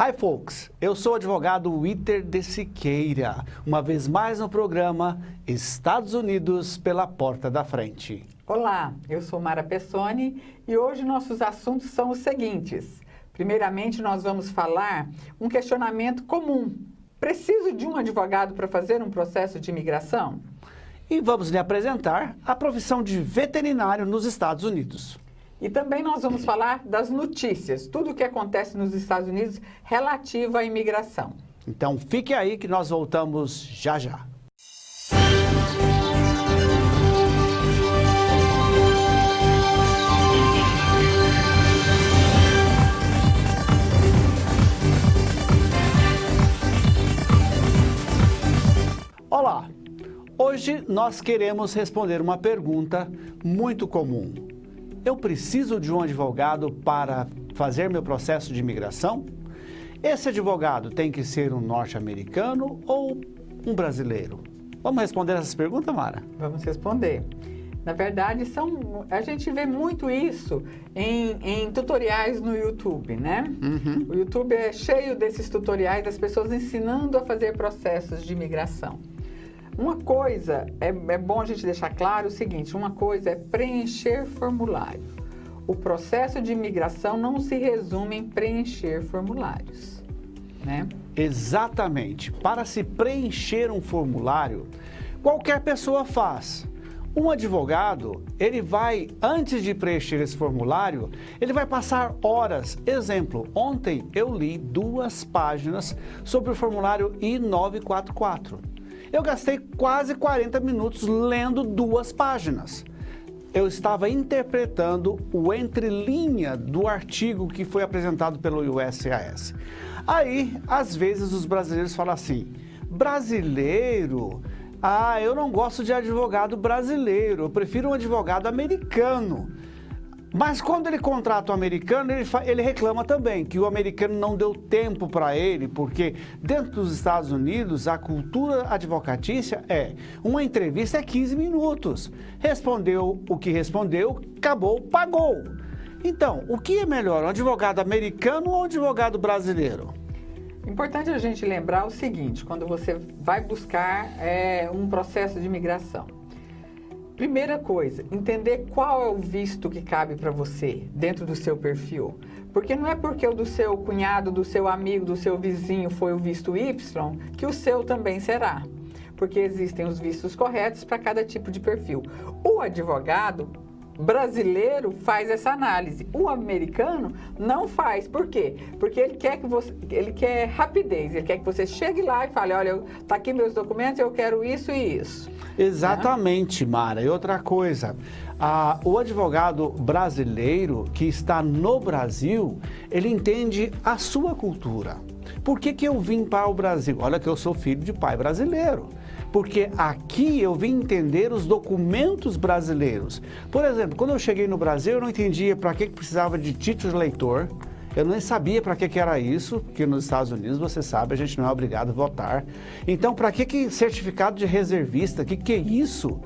Hi folks, eu sou o advogado Witer de Siqueira, uma vez mais no programa Estados Unidos pela porta da frente. Olá, eu sou Mara Pessoni e hoje nossos assuntos são os seguintes. Primeiramente, nós vamos falar um questionamento comum. Preciso de um advogado para fazer um processo de imigração? E vamos lhe apresentar a profissão de veterinário nos Estados Unidos. E também nós vamos falar das notícias, tudo o que acontece nos Estados Unidos relativo à imigração. Então fique aí que nós voltamos já já. Olá! Hoje nós queremos responder uma pergunta muito comum. Eu preciso de um advogado para fazer meu processo de imigração? Esse advogado tem que ser um norte-americano ou um brasileiro? Vamos responder essas perguntas, Mara? Vamos responder. Na verdade, a gente vê muito isso em tutoriais no YouTube, né? O YouTube é cheio desses tutoriais das pessoas ensinando a fazer processos de imigração. Uma coisa, é bom a gente deixar claro o seguinte, uma coisa é preencher formulário. O processo de imigração não se resume em preencher formulários, né? Exatamente. Para se preencher um formulário, qualquer pessoa faz. Um advogado, ele vai, antes de preencher esse formulário, ele vai passar horas. Exemplo, ontem eu li 2 páginas sobre o formulário I-944. Eu gastei quase 40 minutos lendo 2 páginas. Eu estava interpretando o entrelinha do artigo que foi apresentado pelo USCIS. Aí, às vezes, os brasileiros falam assim, brasileiro? Ah, eu não gosto de advogado brasileiro, eu prefiro um advogado americano. Mas quando ele contrata o americano, ele reclama também que o americano não deu tempo para ele, porque dentro dos Estados Unidos a cultura advocatícia é uma entrevista é 15 minutos. Respondeu o que respondeu, acabou, pagou. Então, o que é melhor, um advogado americano ou um advogado brasileiro? Importante a gente lembrar o seguinte, quando você vai buscar um processo de imigração. Primeira coisa, entender qual é o visto que cabe para você dentro do seu perfil. Porque não é porque o do seu cunhado, do seu amigo, do seu vizinho foi o visto Y, que o seu também será. Porque existem os vistos corretos para cada tipo de perfil. O advogado brasileiro faz essa análise. O americano não faz. Por quê? Porque ele quer rapidez, ele quer que você chegue lá e fale, olha, tá aqui meus documentos, eu quero isso e isso. Exatamente, Mara. E outra coisa, o advogado brasileiro que está no Brasil, ele entende a sua cultura. Por que eu vim para o Brasil? Olha que eu sou filho de pai brasileiro. Porque aqui eu vim entender os documentos brasileiros. Por exemplo, quando eu cheguei no Brasil, eu não entendia para que precisava de título de eleitor. Eu nem sabia para que era isso, porque nos Estados Unidos, você sabe, a gente não é obrigado a votar. Então, para que certificado de reservista? O que é isso?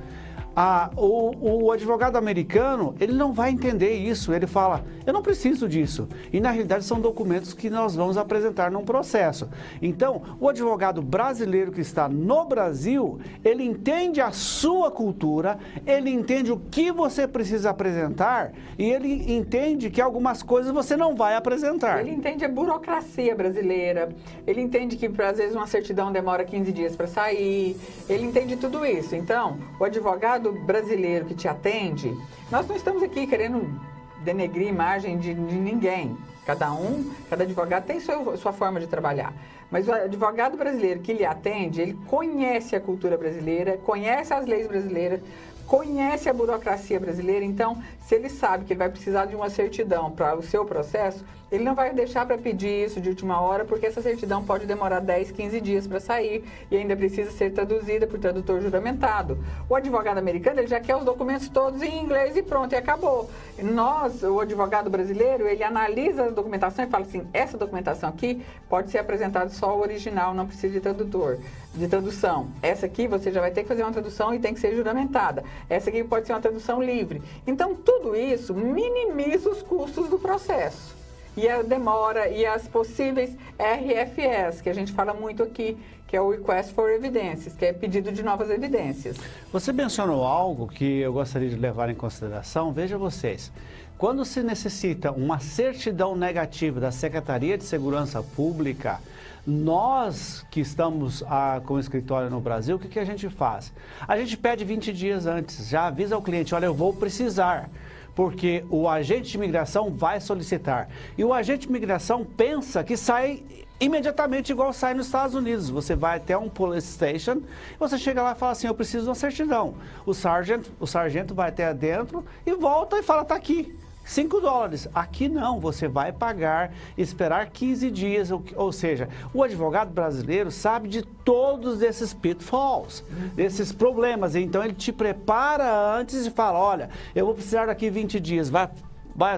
O advogado americano, ele não vai entender isso, ele fala, eu não preciso disso. E na realidade são documentos que nós vamos apresentar num processo. Então, o advogado brasileiro que está no Brasil, ele entende a sua cultura, ele entende o que você precisa apresentar e ele entende que algumas coisas você não vai apresentar. Ele entende a burocracia brasileira, ele entende que às vezes uma certidão demora 15 dias para sair, ele entende tudo isso. Então, o advogado brasileiro que te atende, nós não estamos aqui querendo denegrir a imagem de ninguém. Cada advogado tem sua forma de trabalhar. Mas o advogado brasileiro que lhe atende, ele conhece a cultura brasileira, conhece as leis brasileiras, conhece a burocracia brasileira. Então, se ele sabe que ele vai precisar de uma certidão para o seu processo, ele não vai deixar para pedir isso de última hora, porque essa certidão pode demorar 10, 15 dias para sair e ainda precisa ser traduzida por tradutor juramentado. O advogado americano, ele já quer os documentos todos em inglês e pronto, e acabou. O advogado brasileiro, ele analisa a documentação e fala assim, essa documentação aqui pode ser apresentada só o original, não precisa de tradução. Essa aqui você já vai ter que fazer uma tradução e tem que ser juramentada. Essa aqui pode ser uma tradução livre. Então, tudo isso minimiza os custos do processo. e a demora e as possíveis RFEs, que a gente fala muito aqui, que é o Request for Evidences, que é pedido de novas evidências. Você mencionou algo que eu gostaria de levar em consideração. Veja vocês, quando se necessita uma certidão negativa da Secretaria de Segurança Pública, nós que estamos com o escritório no Brasil, o que a gente faz? A gente pede 20 dias antes, já avisa ao cliente, olha, eu vou precisar, porque o agente de imigração vai solicitar. E o agente de imigração pensa que sai imediatamente igual sai nos Estados Unidos. Você vai até um police station, você chega lá e fala assim, eu preciso de uma certidão. O sargento vai até dentro e volta e fala, tá aqui. $5. Aqui não, você vai pagar, esperar 15 dias, ou seja, o advogado brasileiro sabe de todos esses pitfalls, desses problemas, então ele te prepara antes e fala, olha, eu vou precisar daqui 20 dias, vai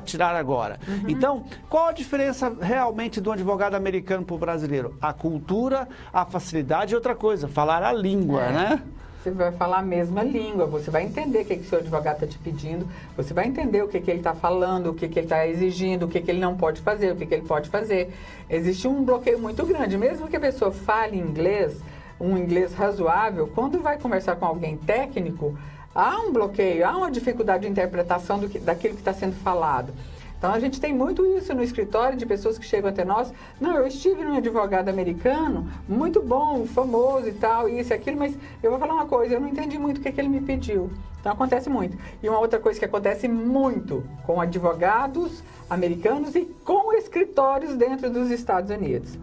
tirar agora. Então, qual a diferença realmente do advogado americano para o brasileiro? A cultura, a facilidade e outra coisa, falar a língua, né? Você vai falar a mesma língua, você vai entender o que o seu advogado está te pedindo, você vai entender o que ele está falando, o que ele está exigindo, o que ele não pode fazer, o que ele pode fazer. Existe um bloqueio muito grande, mesmo que a pessoa fale inglês, um inglês razoável, quando vai conversar com alguém técnico, há um bloqueio, há uma dificuldade de interpretação daquilo que está sendo falado. Então, a gente tem muito isso no escritório de pessoas que chegam até nós. Não, eu estive num advogado americano, muito bom, famoso e tal, isso e aquilo, mas eu vou falar uma coisa, eu não entendi muito o que ele me pediu. Então, acontece muito. E uma outra coisa que acontece muito com advogados americanos e com escritórios dentro dos Estados Unidos.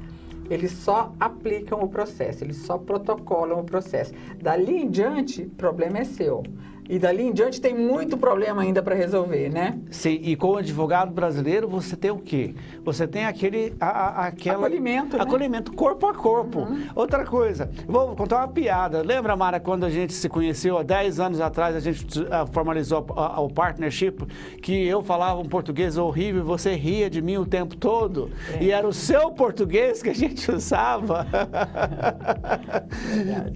Eles só aplicam o processo, eles só protocolam o processo. Dali em diante, o problema é seu. E dali em diante tem muito problema ainda para resolver, né? Sim, e com o advogado brasileiro você tem o quê? Você tem aquele acolhimento, né? Acolhimento corpo a corpo. Outra coisa, vou contar uma piada. Lembra, Mara, quando a gente se conheceu há 10 anos atrás, a gente formalizou o partnership, que eu falava um português horrível e você ria de mim o tempo todo? E era o seu português que a gente usava.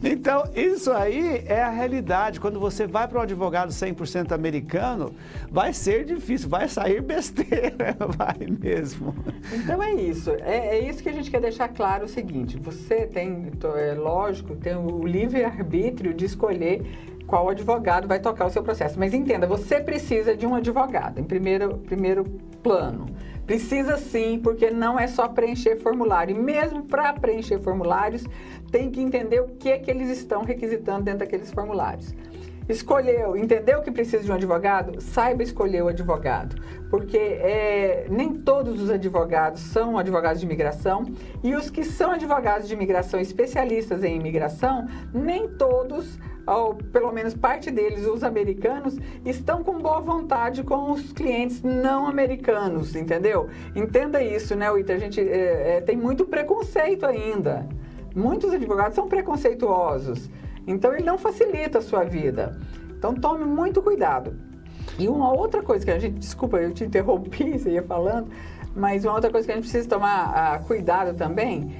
Então, isso aí é a realidade. Quando você vai para um advogado 100% americano, vai ser difícil, vai sair besteira, vai mesmo. Então é isso, é isso que a gente quer deixar claro o seguinte, você tem, é lógico, tem o livre-arbítrio de escolher qual advogado vai tocar o seu processo, mas entenda, você precisa de um advogado, em primeiro plano. Precisa sim, porque não é só preencher formulário. E mesmo para preencher formulários, tem que entender o que eles estão requisitando dentro daqueles formulários. Escolheu, entendeu que precisa de um advogado? Saiba escolher o advogado, porque nem todos os advogados são advogados de imigração e os que são advogados de imigração, especialistas em imigração, nem todos, ou pelo menos parte deles, os americanos, estão com boa vontade com os clientes não americanos, entendeu? Entenda isso, né, Wita? A gente tem muito preconceito ainda. Muitos advogados são preconceituosos. Então, ele não facilita a sua vida. Então, tome muito cuidado. E uma outra coisa que a gente... Desculpa, eu te interrompi, você ia falando. Mas uma outra coisa que a gente precisa tomar cuidado também,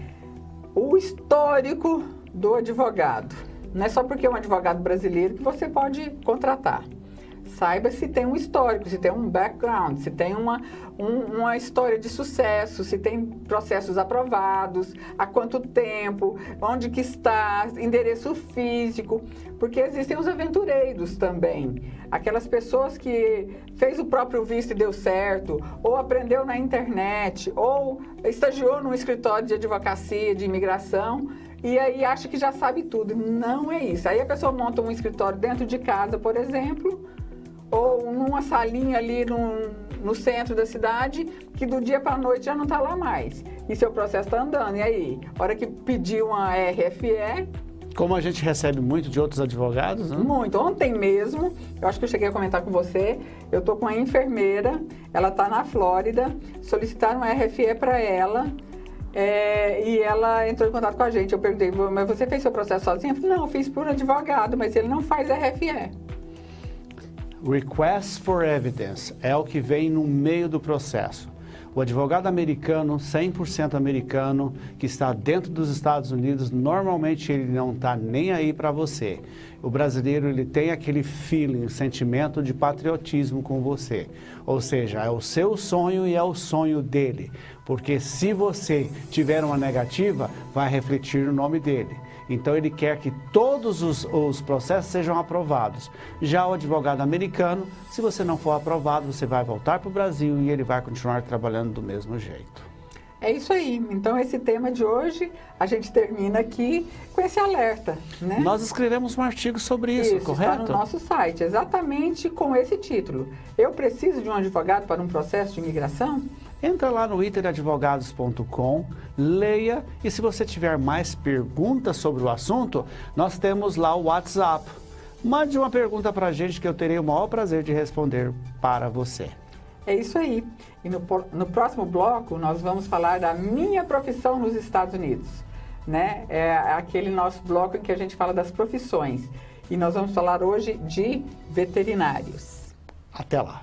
o histórico do advogado. Não é só porque é um advogado brasileiro que você pode contratar. Saiba se tem um histórico, se tem um background, se tem uma história de sucesso, se tem processos aprovados, há quanto tempo, onde que está, endereço físico, porque existem os aventureiros também. Aquelas pessoas que fez o próprio visto e deu certo, ou aprendeu na internet, ou estagiou num escritório de advocacia, de imigração, e aí acha que já sabe tudo. Não é isso. Aí a pessoa monta um escritório dentro de casa, por exemplo, ou numa salinha ali no centro da cidade, que do dia para a noite já não está lá mais. E seu processo está andando. E aí, a hora que pediu uma RFE... Como a gente recebe muito de outros advogados, né? Muito. Ontem mesmo, eu acho que eu cheguei a comentar com você, eu estou com a enfermeira, ela está na Flórida, solicitaram uma RFE para ela, e ela entrou em contato com a gente. Eu perguntei, mas você fez seu processo sozinha? Eu falei, não, eu fiz por advogado, mas ele não faz RFE. Request for Evidence é o que vem no meio do processo. O advogado americano, 100% americano, que está dentro dos Estados Unidos, normalmente ele não está nem aí para você. O brasileiro, ele tem aquele feeling, o sentimento de patriotismo com você. Ou seja, é o seu sonho e é o sonho dele. Porque se você tiver uma negativa, vai refletir no nome dele. Então ele quer que todos os processos sejam aprovados. Já o advogado americano, se você não for aprovado, você vai voltar para o Brasil e ele vai continuar trabalhando do mesmo jeito. É isso aí. Então, esse tema de hoje, a gente termina aqui com esse alerta, né? Nós escrevemos um artigo sobre isso, correto? Está no nosso site, exatamente com esse título. Eu preciso de um advogado para um processo de imigração? Entra lá no iteradvogados.com, leia e se você tiver mais perguntas sobre o assunto, nós temos lá o WhatsApp. Mande uma pergunta para a gente que eu terei o maior prazer de responder para você. É isso aí. E no próximo bloco nós vamos falar da minha profissão nos Estados Unidos, né? É aquele nosso bloco em que a gente fala das profissões. E nós vamos falar hoje de veterinários. Até lá.